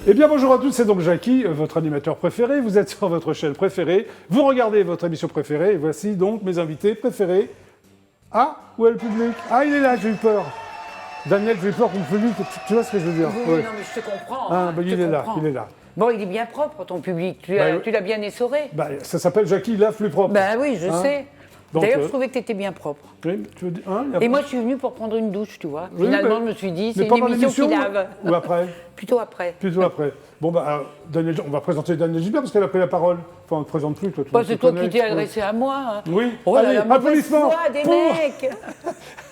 Eh bien bonjour à tous, c'est donc Jackie, votre animateur préféré. Vous êtes sur votre chaîne préférée, vous regardez votre émission préférée, et voici donc mes invités préférés. Ah, où est le public? Ah, il est là, j'ai eu peur. Daniel, j'ai eu peur pour le public, tu vois ce que je veux dire? Oui, non, mais je te comprends. Ah, ben, il est là. Bon, il est bien propre, ton public. Tu l'as bien essoré. Bah, ça s'appelle Jackie lave plus propre. Ben oui, je sais. D'ailleurs, je trouvais que tu étais bien propre. Oui, tu veux dire, et moi, je suis venue pour prendre une douche, tu vois. Oui, Finalement, je me suis dit, c'est une émission qui lave. Ou après? Plutôt après. Plutôt après. Bon, bah, Daniel, on va présenter Daniel Gilbert parce qu'elle a pris la parole. Enfin, on ne te présente plus, toi. C'est toi qui t'es adressé à moi. Hein. Oui. Oh allez, là là, applaudissements des mecs.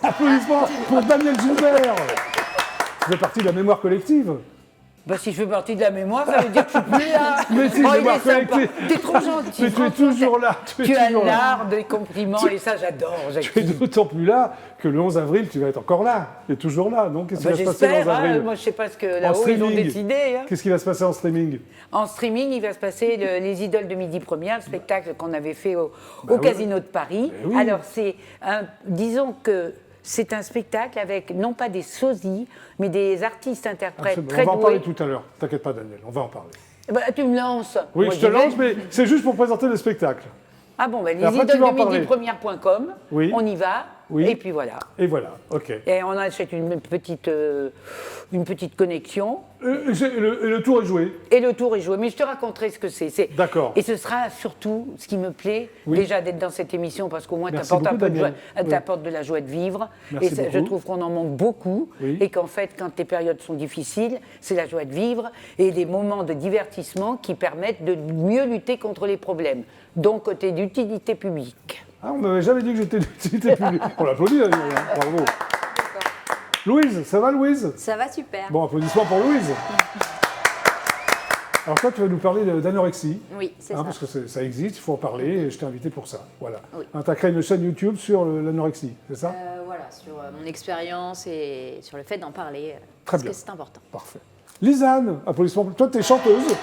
Applaudissements pour Daniel Gilbert. Vous faites partie de la mémoire collective. Bah, si je fais partie de la mémoire, ça veut dire que je suis plus là. Mais si, mémoire collective. T'es trop gentil. Mais tu es toujours là. Tu as l'art des compliments et ça, j'adore, Jackie. Tu es d'autant plus là que le 11 avril, tu vas être encore là. Tu es toujours là. Donc, qu'est-ce qui va se passer le 11 avril? Moi, je ne sais pas ce que là-haut, ils ont décidé. Hein. Qu'est-ce qui va se passer en streaming? En streaming, il va se passer Les Idoles de Midi Première, le spectacle qu'on avait fait au Casino de Paris. Oui. Alors, disons que c'est un spectacle avec non pas des sosies, mais des artistes-interprètes très doués. On va en parler tout à l'heure. T'inquiète pas, Daniel, on va en parler. Bah, tu me lances. Oui, moi, je te lance, mais c'est juste pour présenter le spectacle. Ah bon, bah, les idoles de midi-première.com, oui. On y va, oui. Et puis voilà. Et voilà, ok. Et on achète une petite connexion. Et le tour est joué. Et le tour est joué, mais je te raconterai ce que c'est. D'accord. Et ce sera surtout ce qui me plaît, déjà d'être dans cette émission, parce qu'au moins tu apportes de la joie de vivre. Merci beaucoup. Je trouve qu'on en manque beaucoup, et qu'en fait, quand les périodes sont difficiles, c'est la joie de vivre et des moments de divertissement qui permettent de mieux lutter contre les problèmes. Donc, côté d'utilité publique. Ah, on m'avait jamais dit que j'étais d'utilité publique. On l'applaudit, Daniel. Bravo. Louise, ça va, Louise? Ça va super. Bon, applaudissements pour Louise. Alors toi, tu vas nous parler d'anorexie. Oui, c'est ça. Parce que ça existe, il faut en parler, et je t'ai invité pour ça. Voilà. Oui. Tu as créé une chaîne YouTube sur l'anorexie, c'est ça? Voilà, sur mon expérience et sur le fait d'en parler. Très bien. Parce que c'est important. Parfait. Lisanne, applaudissements pour toi, tu es chanteuse. Oui,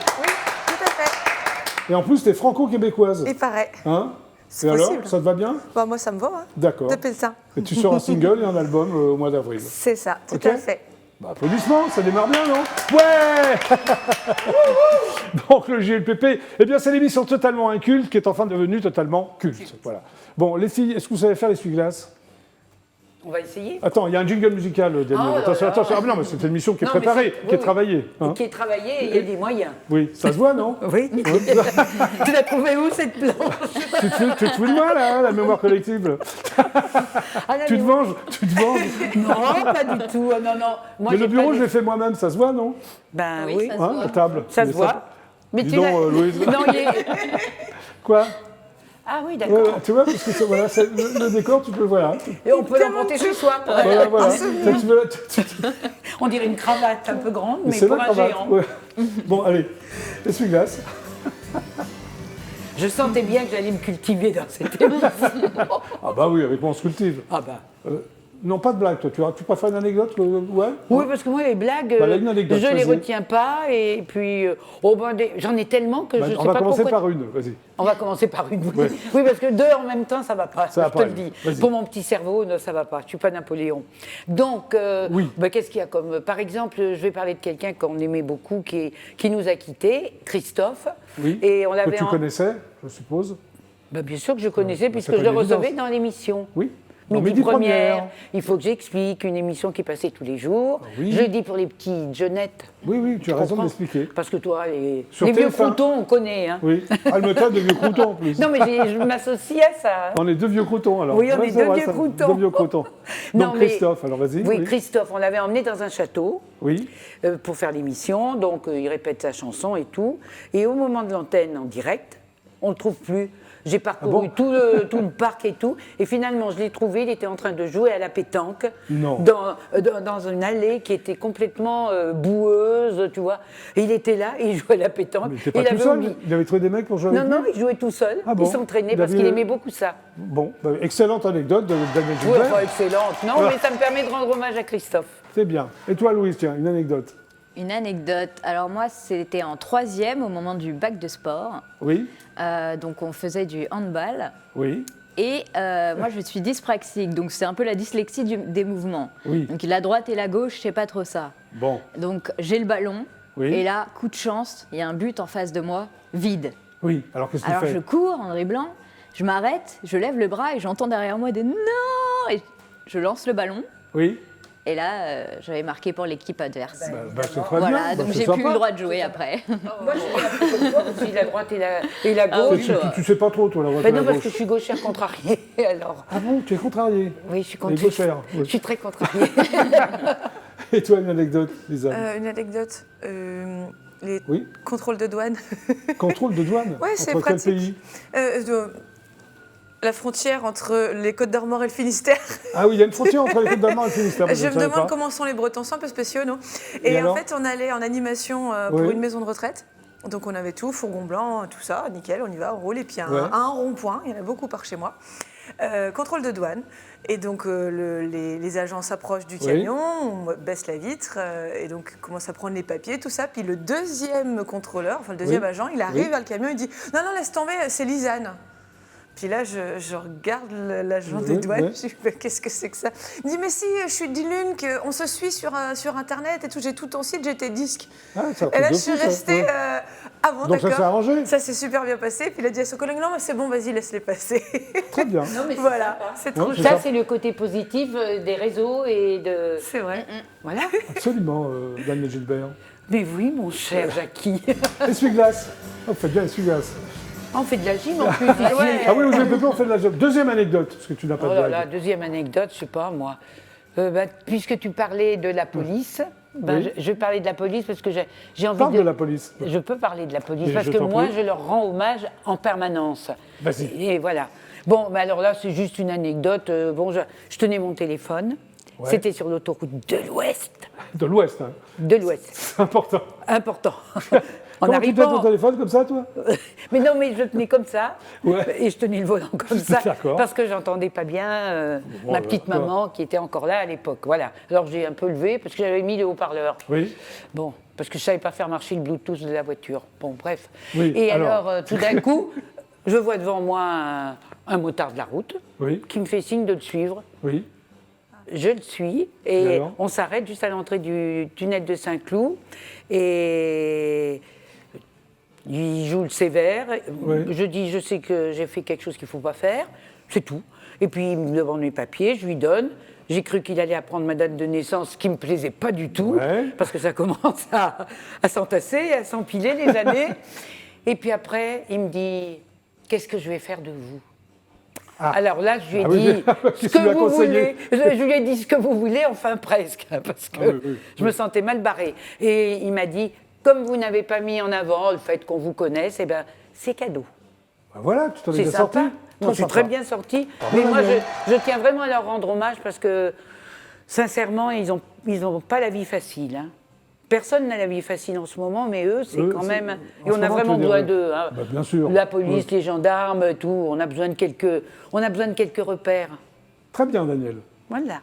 tout à fait. Et en plus, tu es franco-québécoise. Il paraît. Hein? C'est et possible. alors, ça te va bien? Bah, moi, ça me va. Hein. D'accord. T'appelles ça. Et tu sors un single et un album au mois d'avril. C'est ça, tout Ok. à fait. Bah, applaudissements, ça démarre bien, non? Ouais. Donc, le JLPP, eh bien, c'est l'émission totalement inculte qui est enfin devenue totalement culte. Voilà. Bon, les filles, est-ce que vous savez faire l'essuie-glace? On va essayer. Attends, il y a un jingle musical, Daniel. Attention. Ah, non, mais c'est une émission qui est préparée, qui est travaillée. Hein. Qui est travaillée et il y a des moyens. Oui, ça se voit, non? Oui. Tu l'as trouvé où, cette planche? Tu te fous de moi, là, hein, la mémoire collective? Tu te venges? Non, pas du tout. Non. Moi, mais le bureau, je l'ai fait moi-même, ça se voit, non? Ben oui. Ça se Hein, voit. la table. Ça se voit. Mais Dis tu donc, l'as... Louise. Non, il est... Quoi? Ah oui, d'accord. Tu vois, parce que voilà, le décor, tu peux, voilà. Et on peut l'emporter chez soi. Voilà. On dirait une cravate un peu grande, mais C'est pour la un cravate. géant. Ouais. Bon, allez, essuie-glace. Je sentais bien que j'allais me cultiver dans cette émission. Ah bah oui, avec moi on se cultive. Ah bah. Non, pas de blague, toi. Tu préfères une anecdote? Ouais. Oui, parce que moi, les blagues, Bah, une anecdote, je les vas-y. retiens pas. Et puis, j'en ai tellement que je sais pas On va commencer pourquoi. par une, vas-y. On va commencer par une. Ouais. Oui, parce que deux en même temps, ça va pas. Ça va je pas te le aller. dis. Vas-y. Pour mon petit cerveau, non, ça va pas. Je suis pas Napoléon. Donc, Oui. qu'est-ce qu'il y a comme... Par exemple, je vais parler de quelqu'un qu'on aimait beaucoup, qui nous a quittés, Christophe. Oui. Et on Que l'avait tu connaissais, je suppose. Bien sûr que je connaissais, bah, puisque c'est je pas le une évidence. recevais dans l'émission. Oui. Midi Première. Il faut que j'explique une émission qui passait tous les jours. Oui. Jeudi pour les petites jeunettes. Oui, tu as raison comprends d'expliquer. Parce que toi, les Sur vieux TF1. croutons, on connaît. Hein. Oui. Elle me traite de vieux croutons en plus. Non, mais je m'associe à ça. Hein. On est deux vieux croutons alors. Oui, on Ouais, est c'est deux vrai, vieux ça. croutons. Deux vieux croutons. Non, Donc mais- Christophe, alors vas-y. Oui, Christophe, on l'avait emmené dans un château Oui. pour faire l'émission. Donc, il répète sa chanson et tout. Et au moment de l'antenne en direct, on ne le trouve plus. J'ai parcouru tout le parc et tout. Et finalement, je l'ai trouvé. Il était en train de jouer à la pétanque. Non. Dans une allée qui était complètement boueuse, tu vois. Et il était là, et il jouait à la pétanque. Mais il était pas il tout avait seul. oublié. Il avait trouvé des mecs pour jouer avec Non, lui. il jouait tout seul. Ah bon. Il s'entraînait Il parce avait- qu'il aimait beaucoup ça. Bon, excellente anecdote de Daniel Oui, Gilbert. enfin, excellente. Non, mais ça me permet de rendre hommage à Christophe. C'est bien. Et toi, Louise, tiens, une anecdote. Une anecdote. Alors moi, c'était en 3e au moment du bac de sport. Oui. Donc on faisait du handball. Oui. Et moi, je suis dyspraxique, donc c'est un peu la dyslexie des mouvements. Oui. Donc la droite et la gauche, je sais pas trop ça. Bon. Donc j'ai le ballon Oui. Et là, coup de chance, il y a un but en face de moi, vide. Oui, alors qu'est-ce que tu Alors fais? je cours en dribblant, je m'arrête, je lève le bras et j'entends derrière moi des non, et je lance le ballon. Oui, Et là, j'avais marqué pour l'équipe adverse. c'est très Voilà, bien. donc c'est j'ai plus sympa. le droit de jouer après. Moi, je suis un peu comme toi, parce que la droite et la Ah oui, gauche. Tu sais pas trop, toi, la droite Ben et la non, parce gauche. que je suis gauchère contrariée, alors. Ah bon, tu es contrarié. Oui, je suis Les contrariée. gauchères. Je Oui. suis très contrariée. Et toi, une anecdote, Lisa? Une anecdote. Les Oui. contrôles de douane. Contrôle de douane. Ouais, c'est entre quel pratique. pays? La frontière entre les Côtes d'Armor et le Finistère. Ah oui, il y a une frontière entre les Côtes d'Armor et le Finistère. Je ne me savais demande pas. comment sont les Bretons, c'est un peu spéciaux, non? Et Et en alors fait, on allait en animation pour Oui. une maison de retraite. Donc on avait tout, fourgon blanc, tout ça, nickel, on y va, on roule. Et puis Ouais. un rond-point, il y en a beaucoup par chez moi. Contrôle de douane. Et donc les agents s'approchent du Oui. camion, on baisse la vitre et donc commence à prendre les papiers, tout ça. Puis le deuxième contrôleur, enfin le deuxième Oui. agent, il arrive Oui. vers le camion, il dit non, non, laisse tomber, c'est Lisanne. Puis là, je regarde l'agent Oui, des douanes, oui. je dis mais qu'est-ce que c'est que ça? Il dit mais si, je suis d'Ilune, on se suit sur Internet et tout, j'ai tout ton site, j'ai tes disques. Ah, c'est un Et truc là, de je suis fou, ça. restée Ouais. avant, Donc ça d'accord. s'est arrangé. Ça s'est super bien passé. Puis il a dit à son collègue non, mais c'est bon, vas-y, laisse-les passer. Très bien. Non, mais c'est Voilà, sympa. c'est trop Ouais, chouette. ça. Ça, c'est le côté positif des réseaux et de. C'est vrai. Voilà. Absolument, Daniel Gilbert. Mais oui, mon cher Jackie. Essuie-glace. On fait bien essuie-glace. On fait de la gym en plus. ici. Ah oui, vous avez on fait de la job. Deuxième anecdote, parce que tu n'as pas Oh de là blague. là, deuxième anecdote, je sais pas moi. Puisque tu parlais de la police, Oui. je vais parler de la police parce que j'ai envie Parle de la police. Je peux parler de la police Et parce je que t'en moi, prie. je leur rends hommage en permanence. Vas-y. Et voilà. Bon, mais alors là, c'est juste une anecdote. Bon, je tenais mon téléphone. Ouais. C'était sur l'autoroute de l'Ouest. De l'Ouest, hein. De l'Ouest. C'est important. Important. En Comment tu tiens ton arrivant. téléphone comme ça, toi? Mais non, mais je tenais comme ça. Ouais. Et je tenais le volant comme ça. D'accord. Parce que j'entendais pas bien Bon, ma petite d'accord. maman qui était encore là à l'époque. Voilà. Alors j'ai un peu levé parce que j'avais mis le haut-parleur. Oui. Bon, parce que je savais pas faire marcher le Bluetooth de la voiture. Bon, bref. Oui, Et alors. alors, tout d'un coup, je vois devant moi un motard de la route Oui. qui me fait signe de le suivre. Oui. Je le suis Et et alors on s'arrête juste à l'entrée du tunnel de Saint-Cloud et il joue le sévère. Oui. Je dis, je sais que j'ai fait quelque chose qu'il ne faut pas faire, c'est tout. Et puis il me demande mes papiers, je lui donne. J'ai cru qu'il allait apprendre ma date de naissance, ce qui ne me plaisait pas du tout, Ouais. parce que ça commence à s'entasser, à s'empiler les années. Et puis après, il me dit, qu'est-ce que je vais faire de vous? Ah. Alors là, je lui ai Ah oui, dit ce qu'est-ce que tu lui que as vous conseillé voulez. Je lui ai dit ce que vous voulez, enfin presque, parce que Ah oui, oui, je me sentais mal barrée. Et il m'a dit, comme vous n'avez pas mis en avant le fait qu'on vous connaisse, eh ben, c'est cadeau. Ben voilà, tu t'en es C'est bien sympa. sorti. Non, je suis sympa. très bien sortie. Bravo, Mais moi, Daniel. je tiens vraiment à leur rendre hommage parce que, sincèrement, ils ont pas la vie facile. Hein. Personne n'a la vie facile en ce moment, mais eux, c'est Eux, quand c'est- même. en Et ce on a moment, vraiment tu veux besoin dire, d'eux. Hein. bah, bien sûr. La police, Ouais. les gendarmes, tout. On a besoin de quelques repères. Très bien, Daniel. Voilà.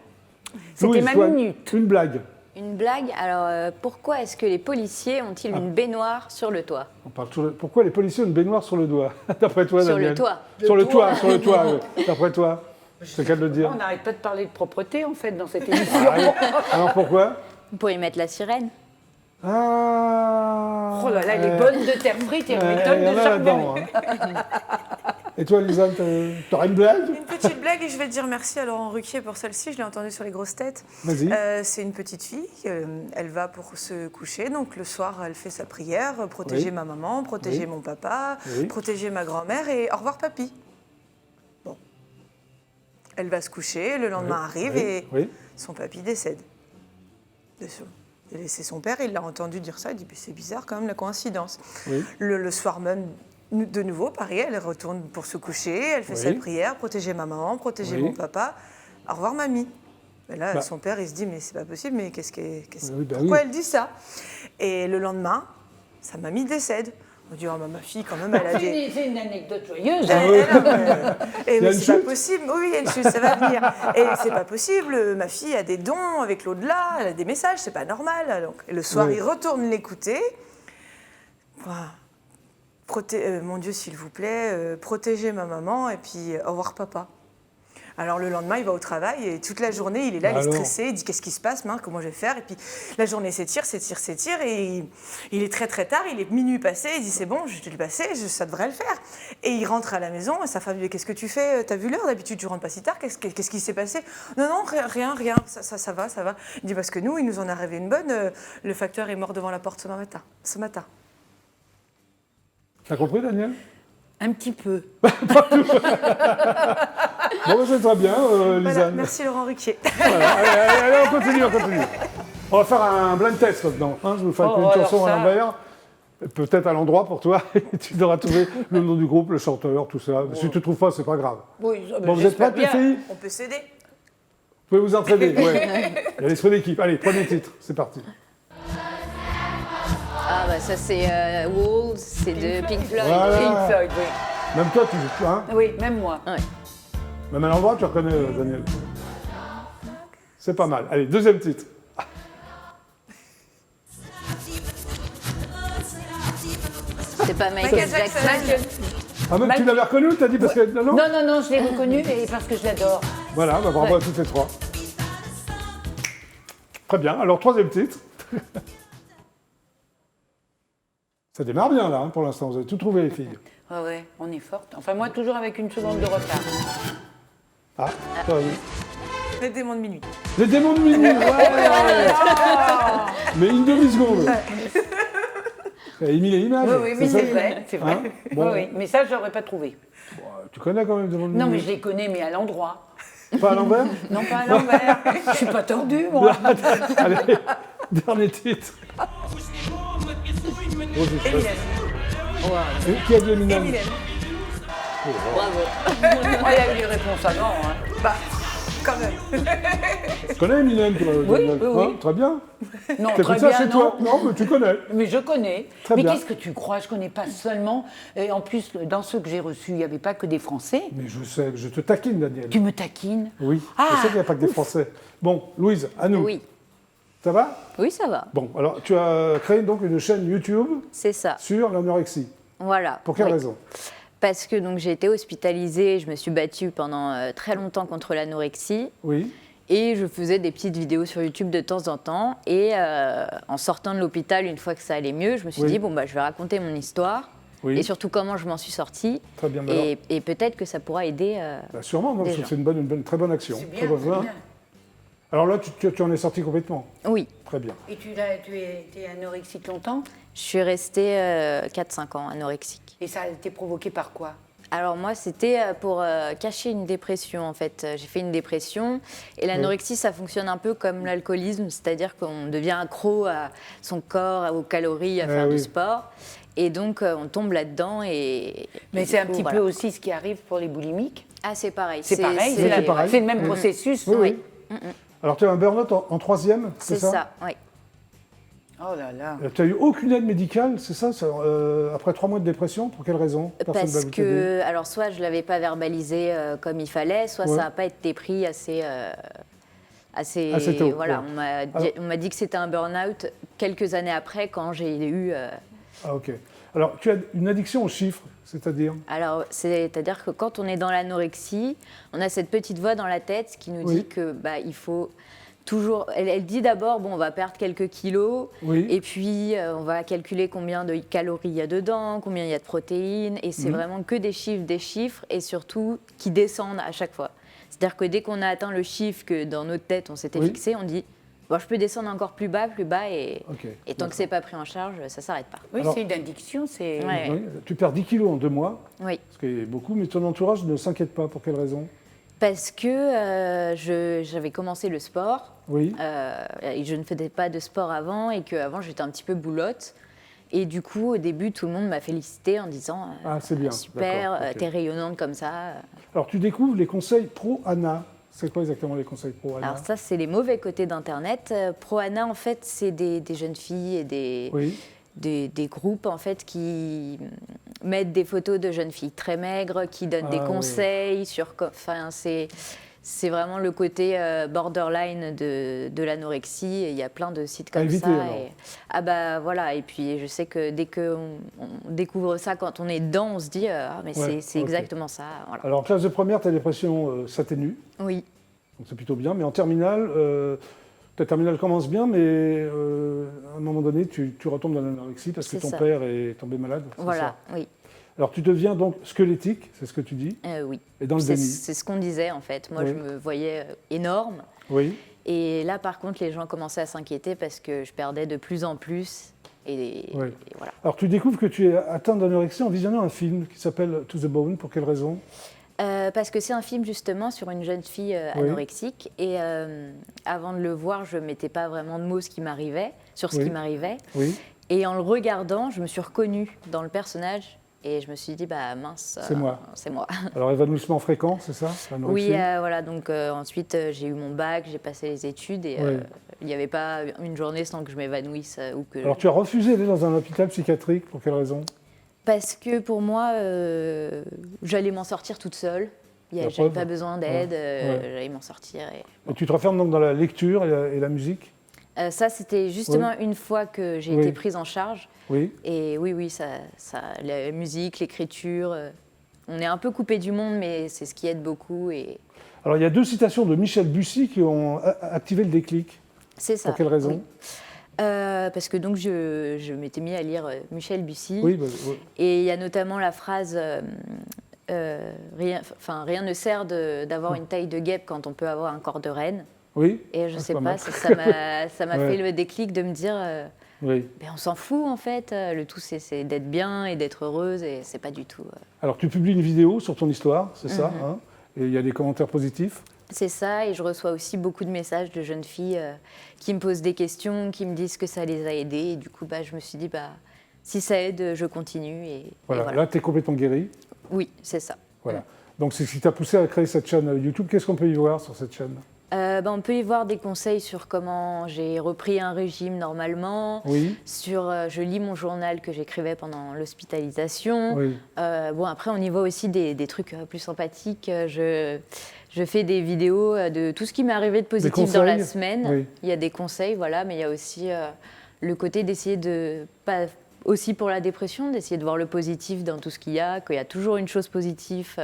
C'était Louise, ma toi, minute. Une blague. Une blague, alors pourquoi est-ce que les policiers ont-ils une baignoire sur le toit? On parle toujours... Pourquoi les policiers ont une baignoire sur le doigt? D'après toi, Sur Daniel. le toit. Sur le toit, sur le toit. D'après toi. C'est le cas de le dire. On n'arrête pas de parler de propreté, en fait, dans cette émission. Ah, oui. Alors pourquoi? Pour y mettre la sirène. Ah. Oh là là, elle est bonne de terre frite et elle Il m'étonne y en de a chaque là-dedans. Et toi, Lisa, t'auras une blague? Une petite blague et je vais dire merci à Laurent Ruquier pour celle-ci, je l'ai entendue sur les grosses têtes. Vas-y. C'est une petite fille, elle va pour se coucher, donc le soir elle fait sa prière, protéger Oui. ma maman, protéger Oui. mon papa, Oui. protéger ma grand-mère et au revoir papy. Bon. Elle va se coucher, le lendemain arrive Oui. et Oui. son papy décède. Il a laissé son père, il l'a entendu dire ça, il dit c'est bizarre quand même la coïncidence. Oui. Le soir même, de nouveau, pareil, elle retourne pour se coucher, elle fait Oui. sa prière, protéger ma maman, protéger Oui. mon papa. Au revoir mamie. Et là, Bah. son père, il se dit mais c'est pas possible, mais Oui, bah pourquoi oui. elle dit ça? Et le lendemain, sa mamie décède. On dit oh, ma fille quand même, elle a des... C'est une anecdote joyeuse. Ah hein. ouais. Et Il y a mais une c'est pas chute possible. Oui, il y a une chute, ça va venir. Et c'est pas possible. Ma fille a des dons avec l'au-delà, elle a des messages, c'est pas normal. Donc, et le soir, Oui. il retourne l'écouter. Voilà. Mon Dieu, s'il vous plaît, protégez ma maman et puis au revoir papa. Alors le lendemain, il va au travail et toute la journée, il est là, il est Alors stressé, il dit qu'est-ce qui se passe, comment je vais faire. Et puis la journée s'étire et il est très très tard, il est minuit passé, il dit c'est bon, je l'ai passé, ça devrait le faire. Et il rentre à la maison et sa femme lui dit qu'est-ce que tu fais, t'as vu l'heure, d'habitude tu rentres pas si tard, qu'est-ce qui s'est passé? Non, non, rien, ça va. Il dit parce que nous, il nous en a rêvé une bonne, le facteur est mort devant la porte ce matin. T'as compris, Daniel? Un petit peu. Bon, c'est très bien, Voilà, Lisanne. merci Laurent Ruquier. Voilà, allez, on continue. On va faire un blind test maintenant. Hein, je vous fais une alors chanson à ça- l'envers, peut-être à l'endroit pour toi, et tu devras trouver le nom du groupe, le chanteur, tout ça. Si tu ne trouves pas, c'est pas grave. Oui, Bon, vous êtes prêtes, les filles? On peut s'aider. Vous pouvez vous entraîner, ouais. Il y a l'esprit d'équipe. Allez, premier titre, c'est parti. Ah bah ça c'est Walls, c'est de Pink Floyd. Voilà. Pink Floyd, oui. Même toi, hein, Oui, même moi. Ouais. même à l'endroit, tu reconnais Daniel. C'est pas mal. Allez, deuxième titre. C'est pas Michael Jackson. Ah, même tu l'avais reconnu, t'as dit parce que. Non, non. Non, je l'ai reconnu et parce que je l'adore. Voilà, bah, bravo Ouais. à toutes les trois. Très bien. Alors, troisième titre. Ça démarre bien, là, hein, pour l'instant. Vous avez tout trouvé, les filles. Ouais, on est forte. Enfin, moi, toujours avec une seconde de retard. Ah, toi, oui. Les démons de minuit. Les démons de minuit, ouais. Mais une demi-seconde. Tu as émis les images. Oui, mais ça c'est vrai, c'est vrai. Hein Bon. Oui, mais ça, je n'aurais pas trouvé. Tu connais quand même les démons de minuit. Non, mais je les connais, mais à l'endroit. Pas à l'envers. Non, pas à l'envers. Je suis pas tordue, moi. Allez, dernier titre. Oh, je sais. Eminem. Et qui a dit Eminem? Eminem. Bravo. Oh, il y a eu les réponses avant. Hein. Bah, quand même. Tu connais Eminem, toi, Daniel, oui. hein? Très bien. Non, T'écoutes très ça bien, chez non. toi? Non, mais tu connais. Mais je connais. Très mais bien. qu'est-ce que tu crois? Je connais pas seulement. Et en plus, dans ceux que j'ai reçus, il n'y avait pas que des Français. Mais je sais, je te taquine, Daniel. Tu me taquines. Oui, Ah, je sais qu'il n'y a pas que des Français. Bon, Louise, à nous. Oui. Ça va? Oui, ça va. Bon, alors tu as créé donc une chaîne YouTube C'est ça. sur l'anorexie. Voilà. Pour quelle Oui. raison? Parce que donc j'ai été hospitalisée, je me suis battue pendant très longtemps contre l'anorexie. Oui. Et je faisais des petites vidéos sur YouTube de temps en temps. Et en sortant de l'hôpital, une fois que ça allait mieux, je me suis Oui. dit, bon, bah, je vais raconter mon histoire. Oui. Et surtout comment je m'en suis sortie. Très bien, bah alors. Et peut-être que ça pourra aider. Bah, sûrement, non, parce que Déjà. c'est une très bonne action. c'est Très bien, bonne. c'est bien. Alors là, tu en es sorti complètement. Oui, Très bien. Et tu es anorexique longtemps? je suis restée 4-5 ans anorexique. Et ça a été provoqué par quoi? Alors moi, c'était pour cacher une dépression en fait. J'ai fait une dépression et l'anorexie, ça fonctionne un peu comme l'alcoolisme, c'est-à-dire qu'on devient accro à son corps, aux calories, à faire oui. du sport. Et donc, on tombe là-dedans et... Mais et c'est du un coup, petit voilà. peu aussi ce qui arrive pour les boulimiques. Ah, c'est pareil. C'est pareil, c'est pareil. c'est le même processus. Oui, oui. Alors tu as un burn-out en troisième, c'est C'est ça? ça, oui. Oh là là. Tu n'as eu aucune aide médicale, c'est ça, après 3 mois de dépression? Pour quelle raison? Personne Parce va vous t'aider. que, alors, soit je ne l'avais pas verbalisé comme il fallait, soit Ouais. ça n'a pas été pris assez... Assez tôt, Voilà, ouais. on m'a dit que c'était un burn-out quelques années après quand j'ai eu... Ah ok. Alors tu as une addiction aux chiffres, c'est-à-dire? Alors, c'est-à-dire que quand on est dans l'anorexie, on a cette petite voix dans la tête qui nous Oui. dit que bah, il faut toujours. Elle dit d'abord, bon, on va perdre quelques kilos, Oui. et puis on va calculer combien de calories il y a dedans, combien il y a de protéines, et c'est vraiment que des chiffres, et surtout qui descendent à chaque fois. C'est-à-dire que dès qu'on a atteint le chiffre que dans notre tête on s'était Oui. fixé, on dit, bon, je peux descendre encore plus bas, et Ok, tant d'accord. que c'est pas pris en charge, ça s'arrête pas. Oui, Alors- c'est une addiction, c'est. Ouais. Oui. Tu perds 10 kilos en 2 mois, Oui. ce qui est beaucoup, mais ton entourage ne s'inquiète pas. Pour quelle raison? Parce que j'avais commencé le sport. Oui. Et je ne faisais pas de sport avant et qu'avant j'étais un petit peu boulotte. Et du coup, au début, tout le monde m'a félicité en disant Ah, c'est bien. super, d'accord, ok. t'es rayonnante comme ça. Alors tu découvres les conseils pro-ANA. C'est quoi exactement les conseils pro-ANA? Alors ça, c'est les mauvais côtés d'Internet. Pro-ANA, en fait, c'est des jeunes filles et Oui. des groupes en fait qui mettent des photos de jeunes filles très maigres, qui donnent Ah, des oui. conseils sur. Enfin, c'est c'est vraiment le côté borderline de l'anorexie. Et il y a plein de sites comme éviter, ça. alors. Ah bah voilà, et puis je sais que dès qu'on découvre ça, quand on est dedans, on se dit ah mais Ouais, c'est ok. exactement ça. Voilà. Alors, en classe de première, ta dépression s'atténue, Oui, donc c'est plutôt bien. Mais en terminale, ta terminale commence bien, mais à un moment donné, tu retombes dans l'anorexie parce que C'est ton ça. père est tombé malade. c'est voilà, ça oui. Alors, tu deviens donc squelettique, c'est ce que tu dis, Oui. et dans le C'est déni. c'est ce qu'on disait en fait. Moi, Oui. je me voyais énorme. Oui. Et là, par contre, les gens commençaient à s'inquiéter parce que je perdais de plus en plus. Et voilà. Alors, tu découvres que tu es atteinte d'anorexie en visionnant un film qui s'appelle To the Bone. Pour quelle raison? Parce que c'est un film justement sur une jeune fille anorexique. Et avant de le voir, je ne mettais pas vraiment de mots sur ce Oui. qui m'arrivait. Oui, Et en le regardant, je me suis reconnue dans le personnage. Et je me suis dit, bah mince, C'est moi. C'est moi. alors évanouissement fréquent, c'est ça, l'anorexie? Oui, voilà. Donc ensuite, j'ai eu mon bac, j'ai passé les études. Et Oui. il n'y avait pas une journée sans que je m'évanouisse. Ou que... Alors, tu as refusé d'aller dans un hôpital psychiatrique, pour quelle raison? Parce que pour moi, j'allais m'en sortir toute seule. La J'avais preuve. pas besoin d'aide, Ouais. j'allais m'en sortir. Et tu te refermes donc dans la lecture et la musique? Ça, c'était justement une fois que j'ai Oui. été prise en charge. Oui. Et oui, la musique, l'écriture, on est un peu coupé du monde, mais c'est ce qui aide beaucoup. Et Alors, il y a 2 citations de Michel Bussy qui ont activé le déclic. c'est ça. Pour quelle raison? Oui. Parce que donc je m'étais mis à lire Michel Bussy. Oui, oui. Et il y a notamment la phrase rien ne sert d'avoir une taille de guêpe quand on peut avoir un corps de reine. Oui. Et je Ah, sais pas pas, mal. ça m'a Ouais. fait le déclic de me dire Oui. ben, on s'en fout en fait, le tout c'est d'être bien et d'être heureuse et c'est pas du tout. Alors, tu publies une vidéo sur ton histoire, c'est ça, Mhm. hein? Et il y a des commentaires positifs. C'est ça, et je reçois aussi beaucoup de messages de jeunes filles qui me posent des questions, qui me disent que ça les a aidées. Et du coup, je me suis dit, si ça aide, je continue. Et Voilà. voilà. Là, tu es complètement guéri. Oui, c'est ça. Voilà. Donc, c'est ce qui t'a poussé à créer cette chaîne YouTube. Qu'est-ce qu'on peut y voir sur cette chaîne? On peut y voir des conseils sur comment j'ai repris un régime normalement. Oui. Je lis mon journal que j'écrivais pendant l'hospitalisation. Oui. Après, on y voit aussi des trucs plus sympathiques. Je fais des vidéos de tout ce qui m'est arrivé de positif dans la conseils. semaine. Oui. Il y a des conseils, voilà, mais il y a aussi le côté d'essayer pas aussi pour la dépression, d'essayer de voir le positif dans tout ce qu'il y a toujours une chose positive.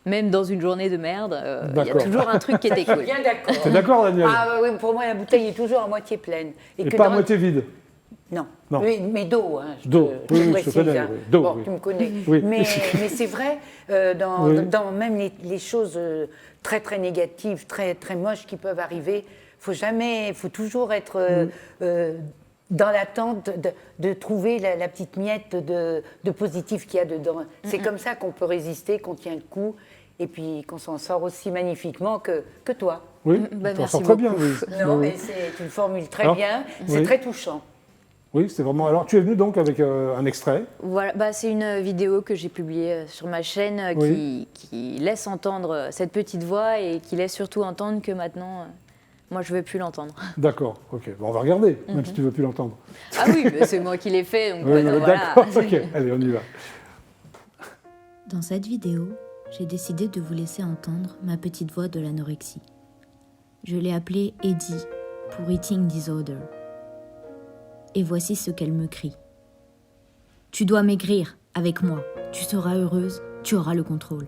Même dans une journée de merde, il y a D'accord. toujours un truc qui était cool. Bien d'accord. T'es d'accord, Daniel? Ah oui, pour moi, la bouteille est toujours à moitié pleine. Et que pas à dans- moitié vide. Non. Non. Oui, mais d'eau. Hein, D'eau. Oui, je te précise, connais, hein. oui. D'eau, Bon, oui. tu me connais. Oui. Mais c'est vrai, Oui. dans même les choses très, très négatives, très, très moches qui peuvent arriver, faut toujours être dans l'attente de trouver la petite miette de positif qu'il y a dedans. C'est comme ça qu'on peut résister, qu'on tient le coup, et puis qu'on s'en sort aussi magnifiquement que toi. Oui, Bah, tu t'en merci sors très bien, beaucoup. Louise. Non, Oui, mais tu le formules très Alors, bien, c'est oui. très touchant. oui, c'est vraiment. Alors, tu es venu donc avec un extrait. Voilà, c'est une vidéo que j'ai publiée sur ma chaîne Oui. qui laisse entendre cette petite voix et qui laisse surtout entendre que maintenant, moi, je ne veux plus l'entendre. D'accord, ok. Bon, on va regarder, même si tu ne veux plus l'entendre. Ah oui, mais c'est moi qui l'ai fait, donc Oui, maintenant, d'accord, voilà. ok. Allez, on y va. Dans cette vidéo, j'ai décidé de vous laisser entendre ma petite voix de l'anorexie. Je l'ai appelée Eddie pour Eating Disorder. Et voici ce qu'elle me crie. Tu dois maigrir avec moi. Tu seras heureuse, tu auras le contrôle.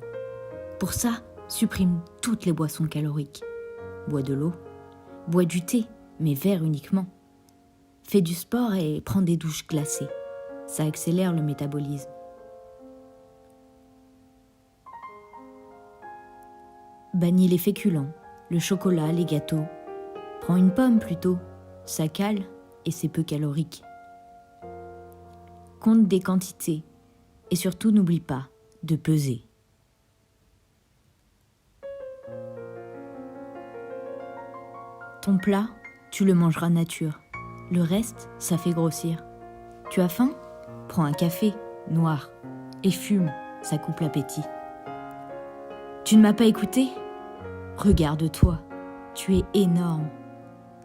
Pour ça, supprime toutes les boissons caloriques. Bois de l'eau, bois du thé, mais vert uniquement. Fais du sport et prends des douches glacées. Ça accélère le métabolisme. Bannis les féculents, le chocolat, les gâteaux. Prends une pomme plutôt, ça cale et c'est peu calorique. Compte des quantités et surtout n'oublie pas de peser. Ton plat, tu le mangeras nature. Le reste, ça fait grossir. Tu as faim? Prends un café, noir, et fume, ça coupe l'appétit. Tu ne m'as pas écouté? Regarde-toi, tu es énorme,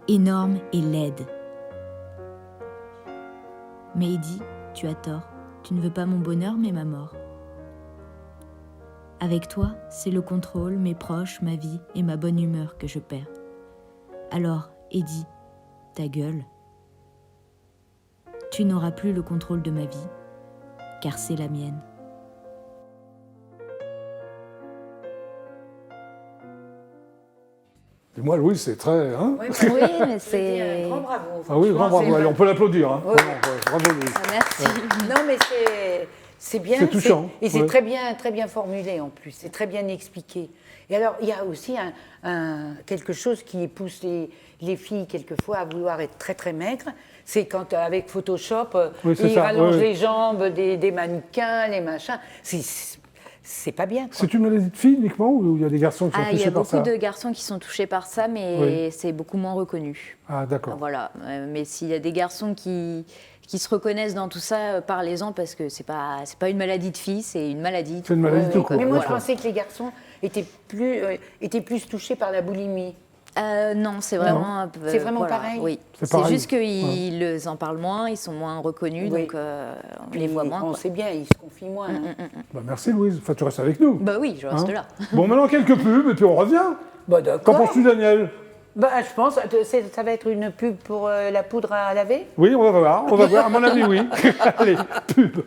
énorme et laide. Mais Eddie, tu as tort, tu ne veux pas mon bonheur mais ma mort. Avec toi, c'est le contrôle, mes proches, ma vie et ma bonne humeur que je perds. Alors, Eddie, ta gueule. Tu n'auras plus le contrôle de ma vie, car c'est la mienne. Et moi, Louise, c'est très... Hein Oui, mais c'est... Un grand bravo. ah oui, grand Franchement, bravo. Allez, on peut l'applaudir. Hein. Ouais. Vraiment, ouais, bravo, Louise. Ah, merci. Non, mais c'est bien. C'est touchant, Et c'est ouais. très bien formulé en plus. C'est très bien expliqué. Et alors, il y a aussi quelque chose qui pousse les filles quelquefois à vouloir être très très maigres. C'est quand avec Photoshop, Oui, c'est ils ça, rallongent ouais. les jambes des mannequins, les machins. C'est pas bien. Quoi. C'est une maladie de filles uniquement ou il y a des garçons qui sont Il y touchés a par beaucoup ça de garçons qui sont touchés par ça, mais Oui. c'est beaucoup moins reconnu. Ah, d'accord. Voilà. Mais s'il y a des garçons qui se reconnaissent dans tout ça, parlez-en, parce que c'est pas une maladie de filles, c'est une maladie. C'est une maladie tout court. Mais moi, je d'accord. pensais que les garçons étaient plus touchés par la boulimie. Non, c'est vraiment, un peu- C'est vraiment voilà, pareil. Oui. C'est C'est pareil. juste qu'ils en parlent moins, ils sont moins reconnus, Oui. donc on les voit moins. On quoi. sait bien, ils se confient moins. hein. Bah, merci, Louise. Enfin, tu restes avec nous. Bah oui, je reste Hein là. Bon, maintenant, quelques pubs et puis on revient. Bah, Qu'en d'accord. penses-tu, Daniel? Bah, je pense que ça va être une pub pour la poudre à laver. Oui, on va voir. On va voir. À mon avis, oui. Allez, pub.